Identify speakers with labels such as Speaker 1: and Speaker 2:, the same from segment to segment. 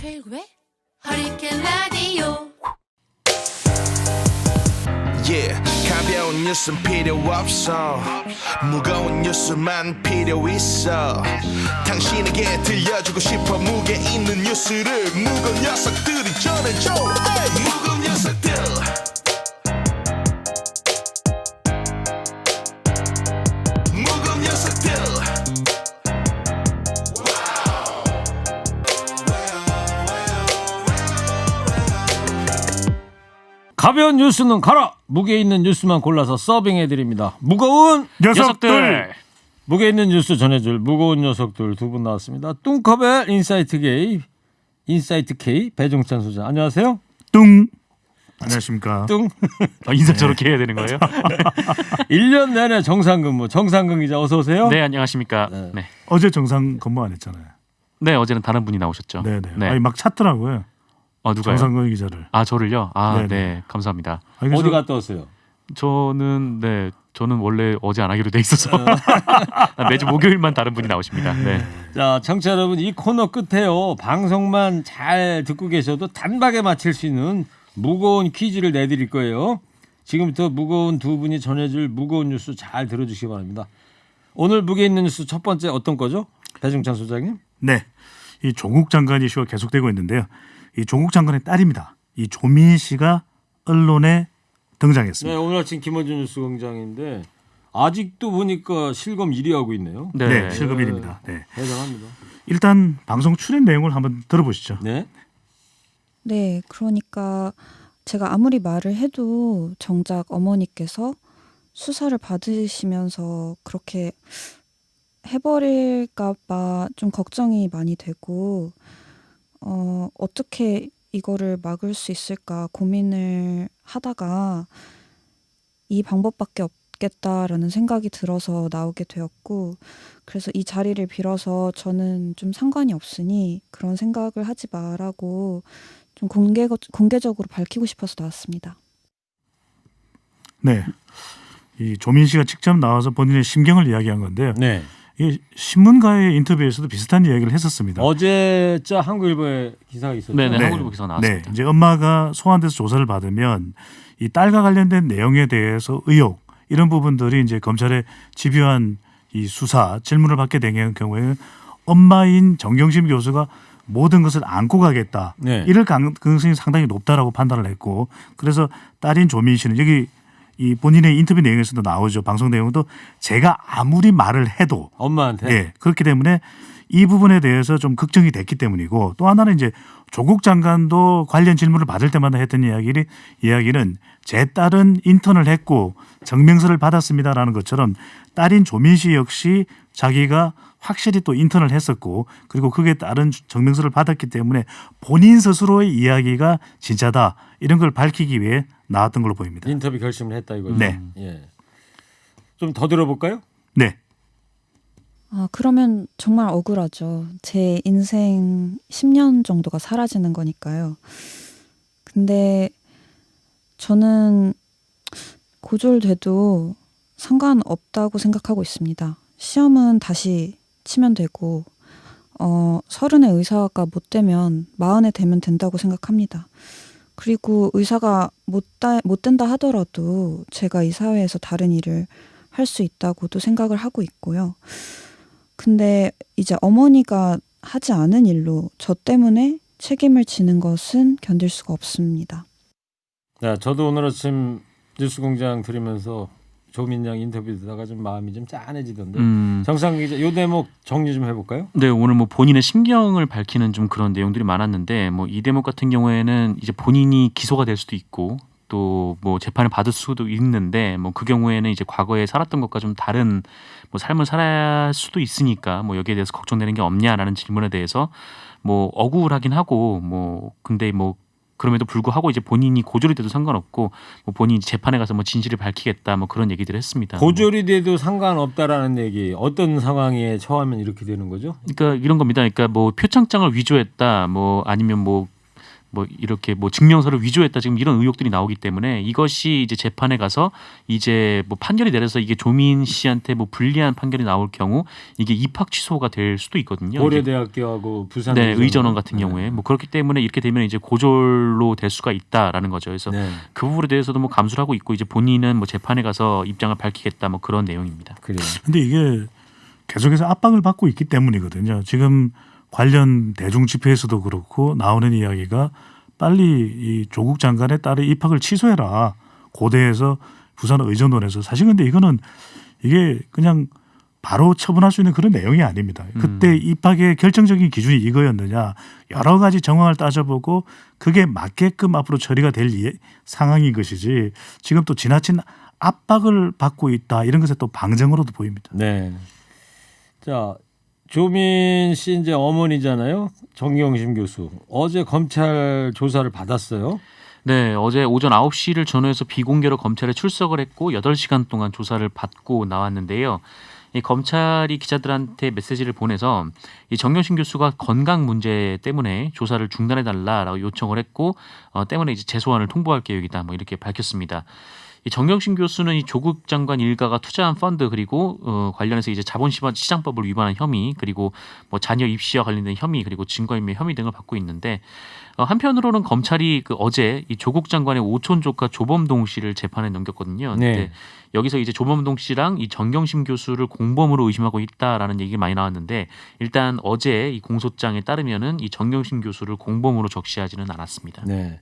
Speaker 1: 최일구의 허리케인 라디오.
Speaker 2: 가벼운 뉴스는 필요 없어. 무거운 뉴스만 필요 있어. 당신에게 들려주고 싶어. 무게 있는 뉴스를 무거운 녀석들이 전해줘. 무거운 녀석들. 무거운 녀석들.
Speaker 3: 가벼운 뉴스는 가라. 무게 있는 뉴스만 골라서 서빙해드립니다. 무거운
Speaker 4: 녀석들.
Speaker 3: 무게 있는 뉴스 전해줄 무거운 녀석들 두 분 나왔습니다. 뚱커벨 인사이트 K 배종찬 소장. 안녕하세요.
Speaker 4: 뚱. 안녕하십니까.
Speaker 3: 뚱.
Speaker 5: 인사 저렇게 해야 되는 거예요?
Speaker 3: 1년 내내 정상근무 정상근 기자 어서 오세요.
Speaker 5: 네, 안녕하십니까.
Speaker 3: 네.
Speaker 5: 네.
Speaker 4: 어제 정상 근무 안 했잖아요.
Speaker 5: 네, 어제는 다른 분이 나오셨죠.
Speaker 4: 네네.
Speaker 5: 네.
Speaker 4: 아니 막 찾더라고요.
Speaker 5: 누가요?
Speaker 4: 정상근 기자를.
Speaker 5: 아, 저를요? 아,
Speaker 4: 네네.
Speaker 5: 네, 감사합니다.
Speaker 4: 아니, 그래서
Speaker 3: 어디 갔다 왔어요?
Speaker 5: 저는 원래 어제 안 하기로 돼 있어서 매주 목요일만 다른 분이 나오십니다. 네.
Speaker 3: 자, 청취자 여러분, 이 코너 끝에요. 방송만 잘 듣고 계셔도 단박에 맞힐 수 있는 무거운 퀴즈를 내드릴 거예요. 지금부터 무거운 두 분이 전해줄 무거운 뉴스 잘 들어주시기 바랍니다. 오늘 무게 있는 뉴스 첫 번째 어떤 거죠? 배종찬 소장님.
Speaker 4: 네. 이 조국 장관 이슈가 계속되고 있는데요. 이 조국 장관의 딸입니다. 이 조민 씨가 언론에 등장했습니다.
Speaker 3: 네, 오늘 아침 김원준 뉴스공장인데 아직도 보니까 실검 1위 하고 있네요.
Speaker 4: 네, 실검 1위입니다. 네.
Speaker 3: 대단합니다.
Speaker 4: 일단 방송 출연 내용을 한번 들어보시죠.
Speaker 3: 네.
Speaker 6: 네, 그러니까 제가 아무리 말을 해도 정작 어머니께서 수사를 받으시면서 그렇게 해버릴까 봐 좀 걱정이 많이 되고 어떻게 이거를 막을 수 있을까 고민을 하다가 이 방법밖에 없겠다라는 생각이 들어서 나오게 되었고, 그래서 이 자리를 빌어서 저는 좀 상관이 없으니 그런 생각을 하지 마라고 좀 공개적으로 밝히고 싶어서 나왔습니다.
Speaker 4: 네. 이 조민 씨가 직접 나와서 본인의 심경을 이야기한 건데요.
Speaker 3: 네.
Speaker 4: 이 신문가의 인터뷰에서도 비슷한 이야기를 했었습니다.
Speaker 3: 어제자 한국일보에 기사가 있었죠.
Speaker 5: 네네.
Speaker 4: 네.
Speaker 5: 한국일보 기사가 나왔습니다.
Speaker 4: 네, 이제 엄마가 소환돼서 조사를 받으면 이 딸과 관련된 내용에 대해서 의혹 이런 부분들이 이제 검찰에 집요한 이 수사 질문을 받게 되는 경우에는 엄마인 정경심 교수가 모든 것을 안고 가겠다.
Speaker 3: 네.
Speaker 4: 이럴 가능성이 상당히 높다라고 판단을 했고, 그래서 딸인 조민 씨는 여기 이 본인의 인터뷰 내용에서도 나오죠. 방송 내용도 제가 아무리 말을 해도
Speaker 3: 엄마한테.
Speaker 4: 예, 그렇기 때문에 이 부분에 대해서 좀 걱정이 됐기 때문이고, 또 하나는 이제 조국 장관도 관련 질문을 받을 때마다 했던 이야기는 제 딸은 인턴을 했고 증명서를 받았습니다라는 것처럼 딸인 조민 씨 역시 자기가 확실히 또 인턴을 했었고, 그리고 그게 따른 증명서를 받았기 때문에 본인 스스로의 이야기가 진짜다 이런 걸 밝히기 위해 나왔던 걸로 보입니다.
Speaker 3: 인터뷰 결심을 했다 이거죠.
Speaker 4: 네.
Speaker 3: 예. 좀 더 들어볼까요?
Speaker 4: 네.
Speaker 6: 그러면 정말 억울하죠. 제 인생 10년 정도가 사라지는 거니까요. 근데 저는 고졸돼도 상관없다고 생각하고 있습니다. 시험은 다시 치면 되고 30에 의사가 못 되면 40에 되면 된다고 생각합니다. 그리고 의사가 못 된다 하더라도 제가 이 사회에서 다른 일을 할 수 있다고도 생각을 하고 있고요. 근데 이제 어머니가 하지 않은 일로 저 때문에 책임을 지는 것은 견딜 수가 없습니다.
Speaker 3: 자, 저도 오늘 아침 뉴스공장 들으면서 조민 양 인터뷰 듣다가 좀 마음이 좀 짠해지던데. 정상 기자, 요 대목 정리 좀 해볼까요?
Speaker 5: 네, 오늘 뭐 본인의 심경을 밝히는 좀 그런 내용들이 많았는데, 뭐 이 대목 같은 경우에는 이제 본인이 기소가 될 수도 있고 또 뭐 재판을 받을 수도 있는데, 뭐 그 경우에는 이제 과거에 살았던 것과 좀 다른 뭐 삶을 살아야 할 수도 있으니까 뭐 여기에 대해서 걱정되는 게 없냐라는 질문에 대해서 뭐 억울하긴 하고, 뭐 근데 뭐 그럼에도 불구하고 이제 본인이 고졸이 돼도 상관없고 뭐 본인이 재판에 가서 뭐 진실을 밝히겠다 뭐 그런 얘기들을 했습니다.
Speaker 3: 고졸이 돼도 상관없다라는 얘기. 어떤 상황에 처하면 이렇게 되는 거죠?
Speaker 5: 그러니까 이런 겁니다. 그러니까 뭐 표창장을 위조했다, 뭐 아니면 뭐 뭐 이렇게 뭐 증명서를 위조했다 지금 이런 의혹들이 나오기 때문에 이것이 이제 재판에 가서 이제 뭐 판결이 내려서 이게 조민 씨한테 뭐 불리한 판결이 나올 경우 이게 입학 취소가 될 수도 있거든요.
Speaker 3: 고려대학교하고 부산
Speaker 5: 네, 의전원 같은
Speaker 3: 네.
Speaker 5: 경우에 뭐 그렇기 때문에 이렇게 되면 이제 고졸로 될 수가 있다라는 거죠. 그래서
Speaker 3: 네.
Speaker 5: 그 부분에 대해서도 뭐 감수를 하고 있고 이제 본인은 뭐 재판에 가서 입장을 밝히겠다 뭐 그런 내용입니다.
Speaker 3: 그래요.
Speaker 4: 근데 이게 계속해서 압박을 받고 있기 때문이거든요. 지금 관련 대중 집회에서도 그렇고 나오는 이야기가 빨리 이 조국 장관의 딸의 입학을 취소해라. 고대에서 부산 의전원에서 사실 근데 이거는 이게 그냥 바로 처분할 수 있는 그런 내용이 아닙니다. 그때 입학의 결정적인 기준이 이거였느냐 여러 가지 정황을 따져보고 그게 맞게끔 앞으로 처리가 될 상황인 것이지 지금 또 지나친 압박을 받고 있다 이런 것에 또 방증으로도 보입니다.
Speaker 3: 네. 자, 조민 씨 이제 어머니잖아요. 정경심 교수. 어제 검찰 조사를 받았어요.
Speaker 5: 네, 어제 오전 9시를 전후해서 비공개로 검찰에 출석을 했고 8시간 동안 조사를 받고 나왔는데요. 이 검찰이 기자들한테 메시지를 보내서 이 정경심 교수가 건강 문제 때문에 조사를 중단해 달라라고 요청을 했고 때문에 이제 재소환을 통보할 계획이다 뭐 이렇게 밝혔습니다. 이 정경심 교수는 이 조국 장관 일가가 투자한 펀드 그리고 관련해서 이제 자본시장법을 위반한 혐의 그리고 뭐 자녀 입시와 관련된 혐의 그리고 증거인멸 혐의 등을 받고 있는데 한편으로는 검찰이 그 어제 이 조국 장관의 오촌 조카 조범동 씨를 재판에 넘겼거든요.
Speaker 3: 네.
Speaker 5: 근데 여기서 이제 조범동 씨랑 이 정경심 교수를 공범으로 의심하고 있다라는 얘기가 많이 나왔는데 일단 어제 이 공소장에 따르면은 이 정경심 교수를 공범으로 적시하지는 않았습니다.
Speaker 3: 네.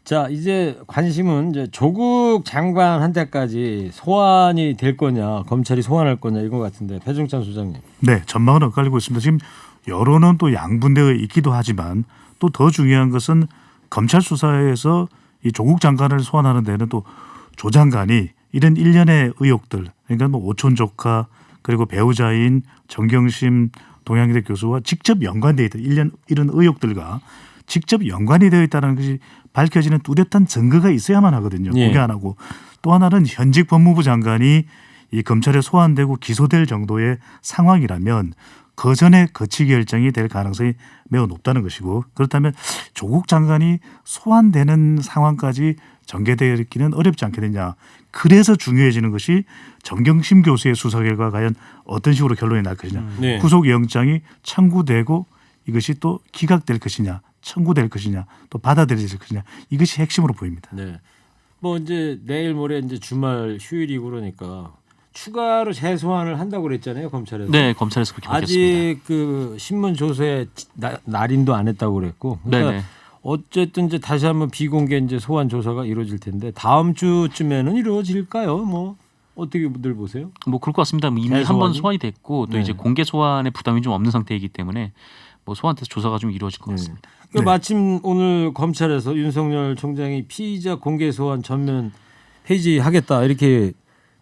Speaker 3: 자, 이제 관심은 이제 조국 장관한테까지 소환이 될 거냐, 검찰이 소환할 거냐 이거 같은데 배종찬 소장님.
Speaker 4: 네, 전망은 엇갈리고 있습니다. 지금 여론은 또 양분되어 있기도 하지만 또 더 중요한 것은 검찰 수사에서 이 조국 장관을 소환하는 데는 또 조 장관이 이런 일련의 의혹들, 그러니까 뭐 오촌 조카 그리고 배우자인 정경심 동양대 교수와 직접 연관되어 있다. 이런 의혹들과 직접 연관이 되어 있다는 것이 밝혀지는 뚜렷한 증거가 있어야만 하거든요.
Speaker 3: 예.
Speaker 4: 그게 하나고 또 하나는 현직 법무부 장관이 이 검찰에 소환되고 기소될 정도의 상황이라면 그 전에 거치 결정이 될 가능성이 매우 높다는 것이고 그렇다면 조국 장관이 소환되는 상황까지 전개되기는 어렵지 않겠느냐. 그래서 중요해지는 것이 정경심 교수의 수사 결과 과연 어떤 식으로 결론이 날 것이냐.
Speaker 3: 네.
Speaker 4: 구속영장이 청구되고 이것이 또 기각될 것이냐. 청구될 것이냐. 또 받아들여질 것이냐. 이것이 핵심으로 보입니다.
Speaker 3: 네. 뭐 이제 내일 모레 이제 주말 휴일이고 그러니까 추가로 재소환을 한다고 그랬잖아요, 검찰에서.
Speaker 5: 네, 검찰에서 그렇게 밝혔습니다.
Speaker 3: 아직 그 신문 조서에 날인도 안 했다고 그랬고. 그러니까
Speaker 5: 네네.
Speaker 3: 어쨌든 이제 다시 한번 비공개 이제 소환 조사가 이루어질 텐데 다음 주쯤에는 이루어질까요? 뭐 어떻게들 보세요?
Speaker 5: 뭐 그럴 것 같습니다. 이미
Speaker 3: 재소환이?
Speaker 5: 한 번 소환이 됐고 또
Speaker 3: 네.
Speaker 5: 이제 공개 소환의 부담이 좀 없는 상태이기 때문에 뭐 소환돼서 조사가 좀 이루어질 것
Speaker 3: 네.
Speaker 5: 같습니다.
Speaker 3: 그
Speaker 4: 네.
Speaker 3: 마침 오늘 검찰에서 윤석열 총장이 피의자 공개 소환 전면 폐지하겠다 이렇게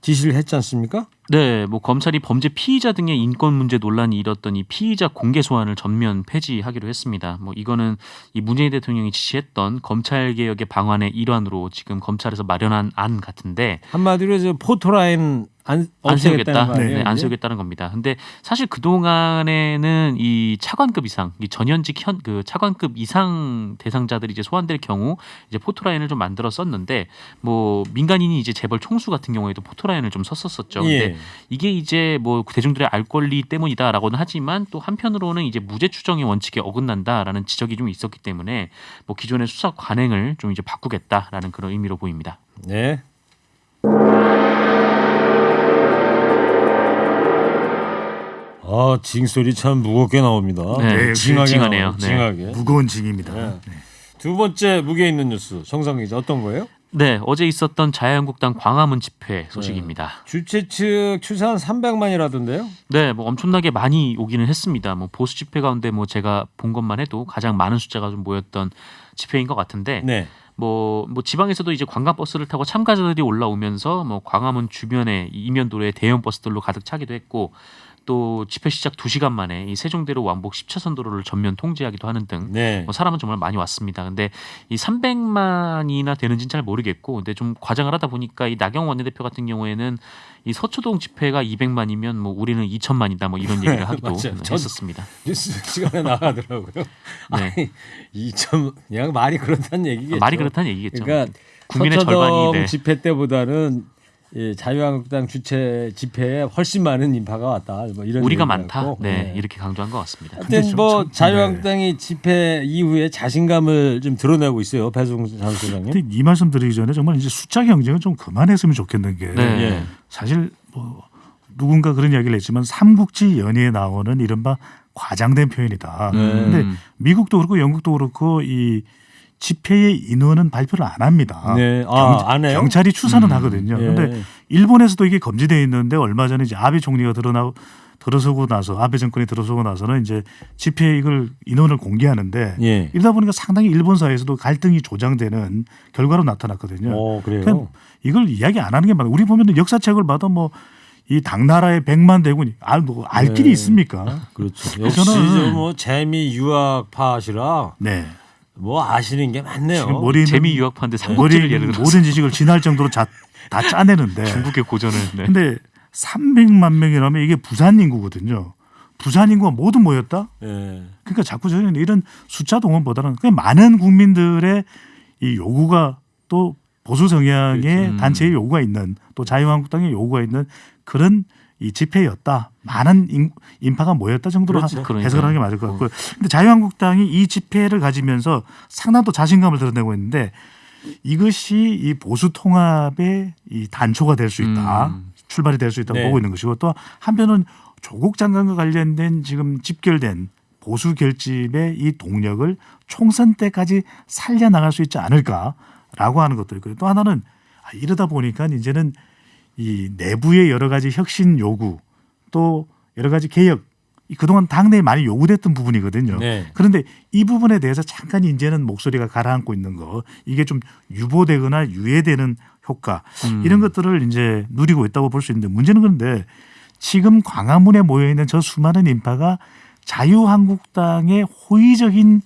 Speaker 3: 지시를 했지 않습니까?
Speaker 5: 네, 뭐 검찰이 범죄 피의자 등의 인권 문제 논란이 일었던 이 피의자 공개 소환을 전면 폐지하기로 했습니다. 뭐 이거는 이 문재인 대통령이 지시했던 검찰 개혁의 방안의 일환으로 지금 검찰에서 마련한 안 같은데
Speaker 3: 한마디로 이제 포토라인 안
Speaker 5: 세우겠다.
Speaker 3: 거 아니에요?
Speaker 5: 네, 안
Speaker 3: 이제?
Speaker 5: 세우겠다는 겁니다. 근데 사실 그 동안에는 이 차관급 이상, 이 전현직 그 차관급 이상 대상자들이 이제 소환될 경우 이제 포토라인을 좀 만들었었는데 뭐 민간인이 이제 재벌 총수 같은 경우에도 포토라인을 좀 섰었었죠. 근데
Speaker 3: 예.
Speaker 5: 이게 이제 뭐 대중들의 알 권리 때문이다라고는 하지만 또 한편으로는 이제 무죄 추정의 원칙에 어긋난다라는 지적이 좀 있었기 때문에 뭐 기존의 수사 관행을 좀 이제 바꾸겠다라는 그런 의미로 보입니다.
Speaker 3: 네. 아, 징소리 참 무겁게 나옵니다.
Speaker 5: 네, 징하네요.
Speaker 3: 나와요, 징하게.
Speaker 4: 무거운 징입니다.
Speaker 3: 네. 두 번째 무게 있는 뉴스 정상 기자 어떤 거예요?
Speaker 5: 네, 어제 있었던 자유한국당 광화문 집회 소식입니다.
Speaker 3: 주최 측 추산 300만이라던데요?
Speaker 5: 네, 뭐 엄청나게 많이 오기는 했습니다. 뭐 보수 집회 가운데 뭐 제가 본 것만 해도 가장 많은 숫자가 좀 모였던 집회인 것 같은데,
Speaker 3: 네.
Speaker 5: 뭐 지방에서도 이제 관광버스를 타고 참가자들이 올라오면서 뭐 광화문 주변에 이면도로에 대형 버스들로 가득 차기도 했고. 또 집회 시작 2시간 만에 이 세종대로 왕복 10차선 도로를 전면 통제하기도 하는 등
Speaker 3: 네.
Speaker 5: 뭐 사람은 정말 많이 왔습니다. 근데 이 300만이나 되는지는 잘 모르겠고, 근데 좀 과장을 하다 보니까 이 나경원 원내대표 같은 경우에는 이 서초동 집회가 200만이면 뭐 우리는 2천만이다 뭐 이런 얘기를 하기도
Speaker 3: 맞아요.
Speaker 5: 했었습니다.
Speaker 3: 뉴스 시간에 나가더라고요.
Speaker 5: 네.
Speaker 3: 아니 2점 그냥 말이 그렇다는 얘기겠죠.
Speaker 5: 말이 그렇다는 얘기겠죠.
Speaker 3: 그러니까
Speaker 5: 국민의
Speaker 3: 서초동
Speaker 5: 절반이 네.
Speaker 3: 집회 때보다는 예, 자유한국당 주최 집회에 훨씬 많은 인파가 왔다. 뭐 이런
Speaker 5: 우리가
Speaker 3: 얘기가
Speaker 5: 많다.
Speaker 3: 있고.
Speaker 5: 네, 이렇게 강조한 것 같습니다.
Speaker 3: 하여튼
Speaker 4: 좀
Speaker 3: 뭐
Speaker 4: 참-
Speaker 3: 자유한국당이 집회 이후에 자신감을 좀 드러내고 있어요. 배종찬 소장님.
Speaker 4: 근데 이 말씀 드리기 전에 정말 이제 숫자 경쟁은 좀 그만했으면 좋겠는 게
Speaker 5: 네.
Speaker 3: 예.
Speaker 4: 사실 뭐 누군가 그런 이야기를 했지만 삼국지 연의에 나오는 이른바 과장된 표현이다. 근데 미국도 그렇고 영국도 그렇고 이 집회의 인원은 발표를 안 합니다.
Speaker 3: 네. 안 해요?
Speaker 4: 경찰이 추산은 하거든요.
Speaker 3: 예.
Speaker 4: 그런데 일본에서도 이게 검지되어 있는데 얼마 전에 이제 아베 총리가 들어서고 나서 아베 정권이 들어서고 나서는 이제 집회 이걸 인원을 공개하는데
Speaker 3: 예.
Speaker 4: 이러다 보니까 상당히 일본 사회에서도 갈등이 조장되는 결과로 나타났거든요.
Speaker 3: 그래요.
Speaker 4: 그러니까 이걸 이야기 안 하는 게 맞아요. 우리 보면 역사책을 봐도 뭐 이 당나라의 100만 대군이 알 길이 있습니까?
Speaker 3: 그렇죠. 역시
Speaker 4: 저는-
Speaker 3: 뭐 재미 유학파시라
Speaker 4: 네.
Speaker 3: 뭐 아시는 게 많네요.
Speaker 4: 지금 머리 있는
Speaker 5: 재미 유학파인데
Speaker 4: 머리
Speaker 5: 삼국지를 예를
Speaker 4: 있는
Speaker 5: 들어서
Speaker 4: 모든 지식을 지날 정도로 다 짜내는데
Speaker 5: 중국의 고전을 네.
Speaker 4: 근데 300만 명이라면 이게 부산 인구거든요. 부산 인구가 모두 모였다?
Speaker 3: 예.
Speaker 4: 그러니까 자꾸 저희는 이런 숫자 동원보다는 그냥 많은 국민들의 이 요구가 또 보수 성향의 단체의 요구가 있는 또 자유한국당의 요구가 있는 그런 이 집회였다. 많은 인파가 모였다 정도로
Speaker 3: 그렇죠.
Speaker 4: 해석을 하는 게 맞을 것 같고요. 근데 자유한국당이 이 집회를 가지면서 상당히 또 자신감을 드러내고 있는데 이것이 이 보수 통합의 이 단초가 될 수 있다. 출발이 될 수 있다고
Speaker 3: 네.
Speaker 4: 보고 있는 것이고 또 한편은 조국 장관과 관련된 지금 집결된 보수 결집의 이 동력을 총선 때까지 살려나갈 수 있지 않을까라고 하는 것도 있고요. 또 하나는 이러다 보니까 이제는 이 내부의 여러 가지 혁신 요구 또 여러 가지 개혁 그동안 당내에 많이 요구됐던 부분이거든요.
Speaker 3: 네.
Speaker 4: 그런데 이 부분에 대해서 잠깐 이제는 목소리가 가라앉고 있는 거 이게 좀 유보되거나 유예되는 효과 이런 것들을 이제 누리고 있다고 볼 수 있는데 문제는 그런데 지금 광화문에 모여 있는 저 수많은 인파가 자유한국당의 호의적인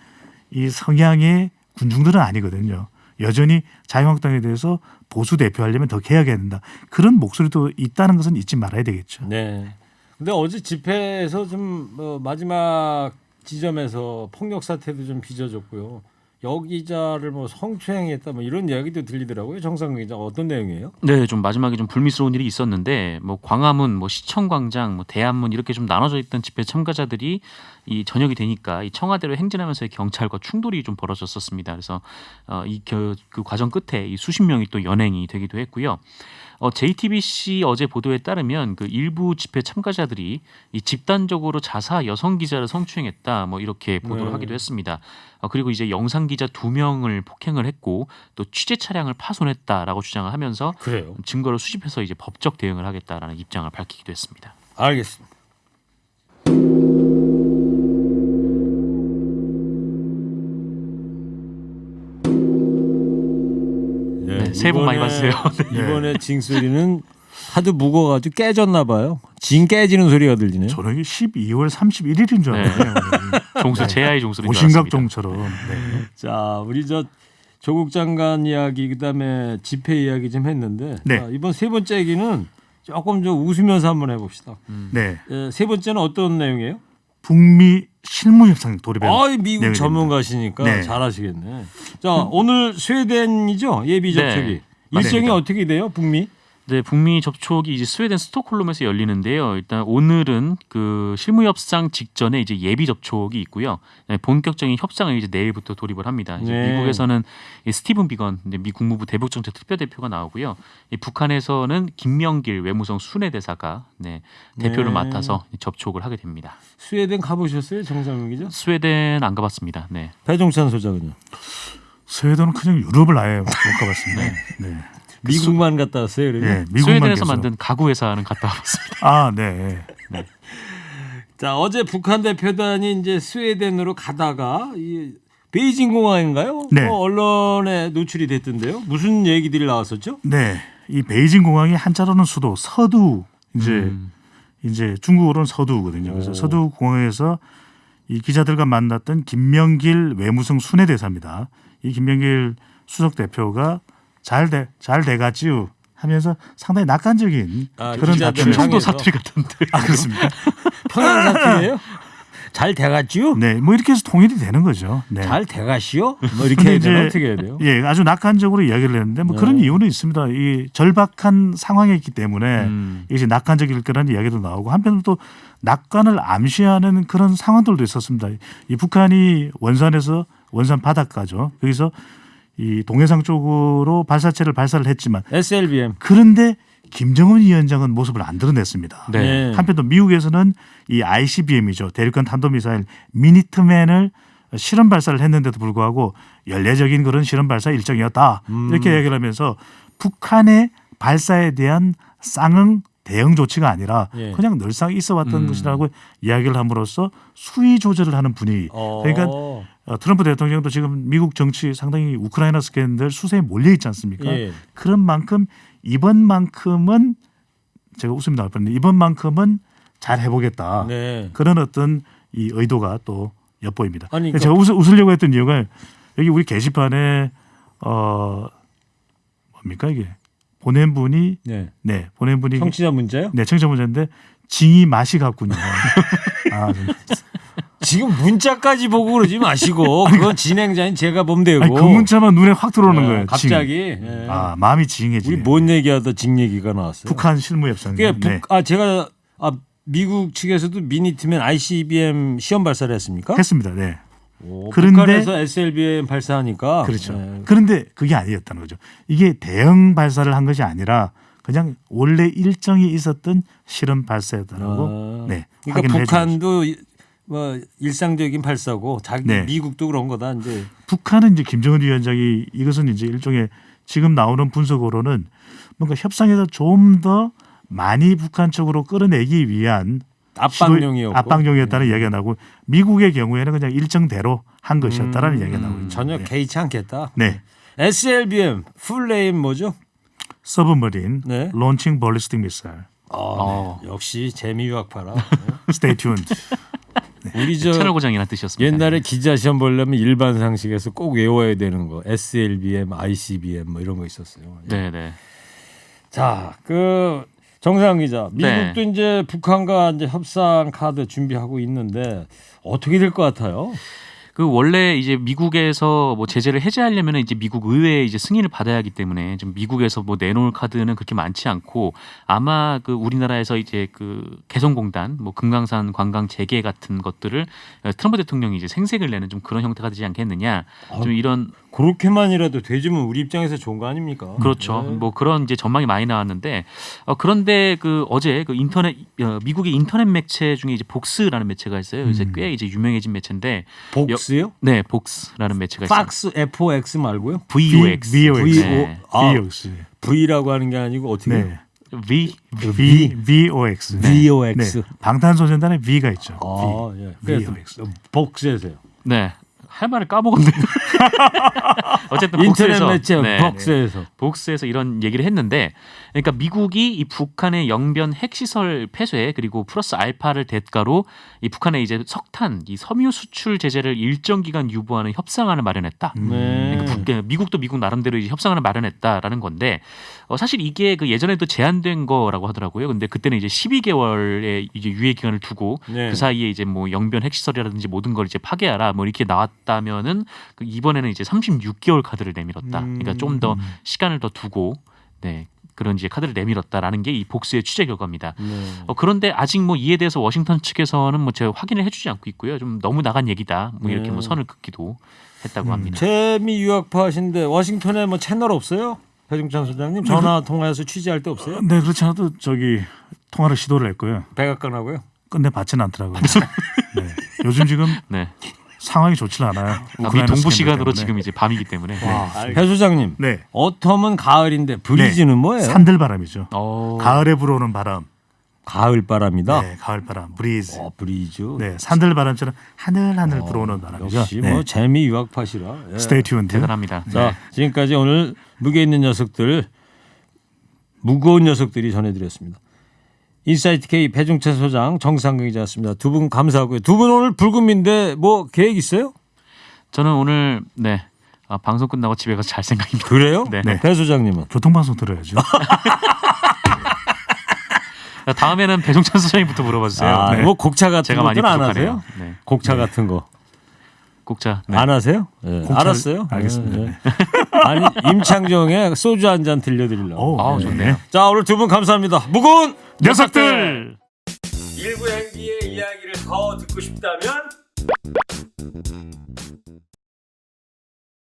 Speaker 4: 이 성향의 군중들은 아니거든요. 여전히 자유한국당에 대해서 보수 대표하려면 더 개혁해야 된다. 그런 목소리도 있다는 것은 잊지 말아야 되겠죠.
Speaker 3: 네. 근데 어제 집회에서 좀 뭐 마지막 지점에서 폭력 사태도 좀 빚어졌고요. 여기자를 뭐 성추행했다 뭐 이런 이야기도 들리더라고요. 정상근 기자 어떤 내용이에요?
Speaker 5: 네, 좀 마지막에 좀 불미스러운 일이 있었는데 뭐 광화문, 뭐 시청광장, 뭐 대한문 이렇게 좀 나눠져 있던 집회 참가자들이 이 저녁이 되니까 이 청와대로 행진하면서의 경찰과 충돌이 좀 벌어졌었습니다. 그래서 그 과정 끝에 이 수십 명이 또 연행이 되기도 했고요. JTBC 어제 보도에 따르면 그 일부 집회 참가자들이 이 집단적으로 자사 여성 기자를 성추행했다 뭐 이렇게 보도를 하기도 했습니다. 그리고 이제 영상 기자 2명을 폭행을 했고 또 취재 차량을 파손했다라고 주장을 하면서
Speaker 3: 그래요.
Speaker 5: 증거를 수집해서 이제 법적 대응을 하겠다라는 입장을 밝히기도 했습니다.
Speaker 3: 알겠습니다.
Speaker 5: 네, 새해 복 많이 받으세요.
Speaker 3: 이번에 징소리는 하도 무거워가지고 깨졌나 봐요. 진 깨지는 소리가 들리네요.
Speaker 4: 저녁이 12월 31일인 줄 알았네요.
Speaker 5: 종소 제아의 종소리인 줄 알았습니다.
Speaker 4: 오신각종처럼. 네.
Speaker 3: 자, 우리 저 조국 장관 이야기 그다음에 집회 이야기 좀 했는데
Speaker 4: 네.
Speaker 3: 자, 이번 세 번째 얘기는 조금 좀 웃으면서 한번 해봅시다.
Speaker 4: 네.
Speaker 3: 세 번째는 어떤 내용이에요?
Speaker 4: 북미 실무협상 돌입에
Speaker 3: 미국
Speaker 4: 내용이
Speaker 3: 전문가시니까
Speaker 4: 네.
Speaker 3: 잘하시겠네. 자, 오늘 스웨덴이죠 예비 접촉이.
Speaker 5: 네,
Speaker 3: 일정이
Speaker 5: 맞습니다.
Speaker 3: 어떻게 돼요, 북미?
Speaker 5: 네, 북미 접촉이 이제 스웨덴 스톡홀름에서 열리는데요. 일단 오늘은 그 실무 협상 직전에 이제 예비 접촉이 있고요. 네, 본격적인 협상을 이제 내일부터 돌입을 합니다. 이제
Speaker 3: 네.
Speaker 5: 미국에서는 이 스티븐 비건 미 국무부 대북정책 특별대표가 나오고요. 이 북한에서는 김명길 외무성 순회대사가 대표를
Speaker 3: 네.
Speaker 5: 맡아서 접촉을 하게 됩니다.
Speaker 3: 스웨덴 가보셨어요, 정상훈 기자?
Speaker 5: 스웨덴 안 가봤습니다. 네.
Speaker 3: 배종찬 소장은요?
Speaker 4: 스웨덴은 그냥 유럽을 아예 못 가봤습니다. 네.
Speaker 3: 미국만 갔다 왔어요, 그러면?
Speaker 4: 네, 미국만
Speaker 5: 스웨덴에서
Speaker 4: 계속.
Speaker 5: 만든 가구 회사는 갔다 와봤습니다.
Speaker 4: 아, 네.
Speaker 3: 자, 어제 북한 대표단이 이제 스웨덴으로 가다가 이 베이징 공항인가요?
Speaker 4: 네.
Speaker 3: 언론에 노출이 됐던데요. 무슨 얘기들이 나왔었죠?
Speaker 4: 네. 이 베이징 공항이 한자로는 수도 서두 이제 이제 중국어로는 서두거든요. 그래서
Speaker 3: 오.
Speaker 4: 서두 공항에서 이 기자들과 만났던 김명길 외무성 순회대사입니다. 이 김명길 수석 대표가 잘 돼가지요 하면서 상당히 낙관적인 그런
Speaker 3: 기자들을
Speaker 4: 답변을
Speaker 5: 충청도
Speaker 3: 향해서.
Speaker 5: 사투리 같은데.
Speaker 4: 아 그렇습니까?
Speaker 3: 평양 사투리예요? 잘 돼갔지요?
Speaker 4: 네, 뭐 이렇게 해서 통일이 되는 거죠. 네.
Speaker 3: 잘 돼가시오? 뭐 이렇게
Speaker 4: 근데
Speaker 3: 해야
Speaker 4: 이제
Speaker 3: 되나 어떻게 해야 돼요?
Speaker 4: 예, 아주 낙관적으로 이야기를 했는데 뭐 그런 이유는 있습니다. 이 절박한 상황에 있기 때문에 이제 낙관적일 거라는 이야기도 나오고 한편으로 또 낙관을 암시하는 그런 상황들도 있었습니다. 이 북한이 원산 바닷가죠. 거기서 이 동해상 쪽으로 발사체를 발사를 했지만
Speaker 3: SLBM.
Speaker 4: 그런데 김정은 위원장은 모습을 안 드러냈습니다.
Speaker 5: 네.
Speaker 4: 한편 또 미국에서는 이 ICBM이죠. 대륙간 탄도미사일 미니트맨을 실험 발사를 했는데도 불구하고 연례적인 그런 실험 발사 일정이었다. 이렇게 얘기를 하면서 북한의 발사에 대한 쌍응 대응 조치가 아니라
Speaker 3: 예.
Speaker 4: 그냥 늘상 있어 왔던 것이라고 이야기를 함으로써 수위 조절을 하는 분위기. 그러니까 트럼프 대통령도 지금 미국 정치 상당히 우크라이나 스캔들 수세에 몰려 있지 않습니까?
Speaker 3: 예.
Speaker 4: 그런 만큼 이번만큼은 제가 웃음이 나올 뻔했는데 이번만큼은 잘 해보겠다.
Speaker 3: 네.
Speaker 4: 그런 어떤 이 의도가 또 엿보입니다.
Speaker 3: 아니,
Speaker 4: 제가 웃으려고 했던 이유가 여기 우리 게시판에 뭡니까 이게 보낸 분이
Speaker 3: 네.
Speaker 4: 보낸 분이
Speaker 3: 청취자 문제요?
Speaker 4: 네 청취자 문제인데 징이 맛이 같군요. 아, 좀.
Speaker 3: 지금 문자까지 보고 그러지 마시고 그건 진행자인 제가 보면 되고.
Speaker 4: 아니, 그 문자만 눈에 확 들어오는 거예요.
Speaker 3: 갑자기.
Speaker 4: 징.
Speaker 3: 예.
Speaker 4: 아 마음이 징해지네.
Speaker 3: 우리 뭔 얘기하다 징 얘기가 나왔어요.
Speaker 4: 북한 실무 협상.
Speaker 3: 그게 제가 미국 측에서도 미니트맨 ICBM 시험 발사를 했습니까?
Speaker 4: 했습니다. 네.
Speaker 3: 오,
Speaker 4: 그런데-
Speaker 3: 북한에서 SLBM 발사하니까
Speaker 4: 그렇죠.
Speaker 3: 네.
Speaker 4: 그런데 그게 아니었다는 거죠. 이게 대형 발사를 한 것이 아니라 그냥 원래 일정이 있었던 실험 발사였다라고 네,
Speaker 3: 그러니까
Speaker 4: 확인해 주는 거죠.
Speaker 3: 북한도 뭐 일상적인 발사고 자기
Speaker 4: 네.
Speaker 3: 미국도 그런 거다 이제.
Speaker 4: 북한은 이제 김정은 위원장이 이것은 이제 일종의 지금 나오는 분석으로는 뭔가 협상에서 좀 더 많이 북한 쪽으로 끌어내기 위한
Speaker 3: 압박용이었고
Speaker 4: 압박용이었다는 이야기가 나오고 미국의 경우에는 그냥 일정대로 한 것이었다라는 이야기가 나오고 있죠.
Speaker 3: 전혀
Speaker 4: 네.
Speaker 3: 개의치 않겠다.
Speaker 4: 네.
Speaker 3: SLBM 풀네임 뭐죠?
Speaker 4: 서브머린
Speaker 3: 네.
Speaker 4: 론칭 발리스틱 미사일.
Speaker 3: 네. 역시 재미 유학파라.
Speaker 4: Stay tuned.
Speaker 3: 우리 저
Speaker 5: 채널 고정이라는 뜻이었습니다.
Speaker 3: 옛날에 기자 시험 보려면 일반 상식에서 꼭 외워야 되는 거 SLBM, ICBM 뭐 이런 거 있었어요.
Speaker 5: 네네.
Speaker 3: 자, 그 정상 기자,
Speaker 5: 네.
Speaker 3: 미국도 이제 북한과 이제 협상 카드 준비하고 있는데 어떻게 될 것 같아요?
Speaker 5: 그 원래 이제 미국에서 뭐 제재를 해제하려면 이제 미국 의회의 이제 승인을 받아야 하기 때문에 좀 미국에서 뭐 내놓을 카드는 그렇게 많지 않고 아마 그 우리나라에서 이제 그 개성공단 뭐 금강산 관광 재개 같은 것들을 트럼프 대통령이 이제 생색을 내는 좀 그런 형태가 되지 않겠느냐. 좀 이런
Speaker 3: 그렇게만이라도 되지면 우리 입장에서 좋은 거 아닙니까?
Speaker 5: 그렇죠.
Speaker 3: 네.
Speaker 5: 뭐 그런 이제 전망이 많이 나왔는데 그런데 그 어제 그 인터넷 미국의 인터넷 매체 중에 이제 복스라는 매체가 있어요. 이제 꽤 이제 유명해진 매체인데
Speaker 3: 복스요?
Speaker 5: 네, 복스라는 매체가 있어요.
Speaker 3: 팍스 FOX 말고요?
Speaker 5: VOX.
Speaker 4: VOX.
Speaker 5: 네.
Speaker 4: VOX.
Speaker 3: V라고 하는 게 아니고 어떻게?
Speaker 4: 네. VOX.
Speaker 3: VOX.
Speaker 4: 네. 방탄소년단의 V가 있죠.
Speaker 3: 아, 예. 그래서
Speaker 4: VOX.
Speaker 3: 복스에서요.
Speaker 5: 네. 할 말을 까먹었네. 어쨌든
Speaker 3: 인터넷
Speaker 5: 복스에서,
Speaker 3: 매체
Speaker 5: 네.
Speaker 3: 복스에서.
Speaker 5: 복스에서 이런 얘기를 했는데, 그러니까 미국이 이 북한의 영변 핵시설 폐쇄 그리고 플러스 알파를 대가로 이 북한의 이제 석탄, 이 섬유 수출 제재를 일정 기간 유보하는 협상안을 마련했다.
Speaker 3: 네.
Speaker 5: 그러니까 미국도 미국 나름대로 이제 협상안을 마련했다라는 건데, 사실 이게 그 예전에도 제한된 거라고 하더라고요. 근데 그때는 이제 12개월의 이제 유예 기간을 두고
Speaker 3: 네.
Speaker 5: 그 사이에 이제 뭐 영변 핵시설이라든지 모든 걸 이제 파괴하라 뭐 이렇게 나왔다면은 그 이번에는 이제 36개월 카드를 내밀었다. 그러니까 좀 더 시간을 더 두고 네. 그런 이제 카드를 내밀었다라는 게 이 복수의 취재 결과입니다.
Speaker 3: 네.
Speaker 5: 그런데 아직 뭐 이에 대해서 워싱턴 측에서는 뭐 제가 확인을 해주지 않고 있고요. 좀 너무 나간 얘기다. 뭐 이렇게
Speaker 3: 네.
Speaker 5: 뭐 선을 긋기도 했다고 합니다.
Speaker 3: 재미 유학파신데 워싱턴에 뭐 채널 없어요? 배종찬 소장님 전화 통화해서 취재할 데 없어요?
Speaker 4: 네, 그렇지 않아도 저기 통화를 시도를 했고요.
Speaker 3: 백악관하고요?
Speaker 4: 끝내 받지는 않더라고요. 네. 요즘 지금
Speaker 5: 네.
Speaker 4: 상황이 좋지 않아요.
Speaker 5: 미
Speaker 4: 우크라이나
Speaker 5: 동부
Speaker 4: 스캔들
Speaker 5: 시간으로
Speaker 4: 때문에.
Speaker 5: 지금 이제 밤이기 때문에.
Speaker 3: 배 소장님,
Speaker 4: 네.
Speaker 3: 어텀은 가을인데 브리즈는 뭐예요?
Speaker 4: 산들바람이죠.
Speaker 5: 어.
Speaker 4: 가을에 불어오는 바람.
Speaker 3: 가을 바람이다.
Speaker 4: 네, 가을 바람. 브리즈.
Speaker 3: 브리즈.
Speaker 4: 네, 산들바람처럼 하늘하늘 불어오는 바람이죠.
Speaker 3: 역시
Speaker 4: 네.
Speaker 3: 뭐 재미 유학파시라. 예.
Speaker 4: 스테이 튜온드.
Speaker 5: 대단합니다.
Speaker 3: 자, 지금까지 오늘 무게 있는 녀석들, 무거운 녀석들이 전해드렸습니다. 인사이트 K 배종찬 소장, 정상근 기자였습니다. 두 분 감사하고요. 두 분 오늘 불금인데 뭐 계획 있어요?
Speaker 5: 저는 오늘 방송 끝나고 집에 가서 잘 생각입니다.
Speaker 3: 그래요?
Speaker 5: 네.
Speaker 4: 네.
Speaker 3: 배 소장님은?
Speaker 4: 교통방송 들어야죠.
Speaker 5: 다음에는 배종찬 소장님부터 물어봐 주세요.
Speaker 3: 아,
Speaker 4: 네.
Speaker 3: 뭐 곡차 같은
Speaker 5: 제가 많이
Speaker 3: 것들은 안
Speaker 5: 부족하네요.
Speaker 3: 하세요?
Speaker 5: 네.
Speaker 3: 곡차 같은 거.
Speaker 5: 꼭자.
Speaker 3: 안 하세요? 네.
Speaker 4: 곡차를-
Speaker 3: 알았어요.
Speaker 4: 알겠습니다.
Speaker 3: 네. 아니 임창정의 소주 한 잔 들려드리려고.
Speaker 4: 오,
Speaker 5: 아, 좋네요.
Speaker 3: 자 오늘 두 분 감사합니다. 무거운
Speaker 4: 녀석들.
Speaker 3: 일부 행기의 이야기를 더 듣고 싶다면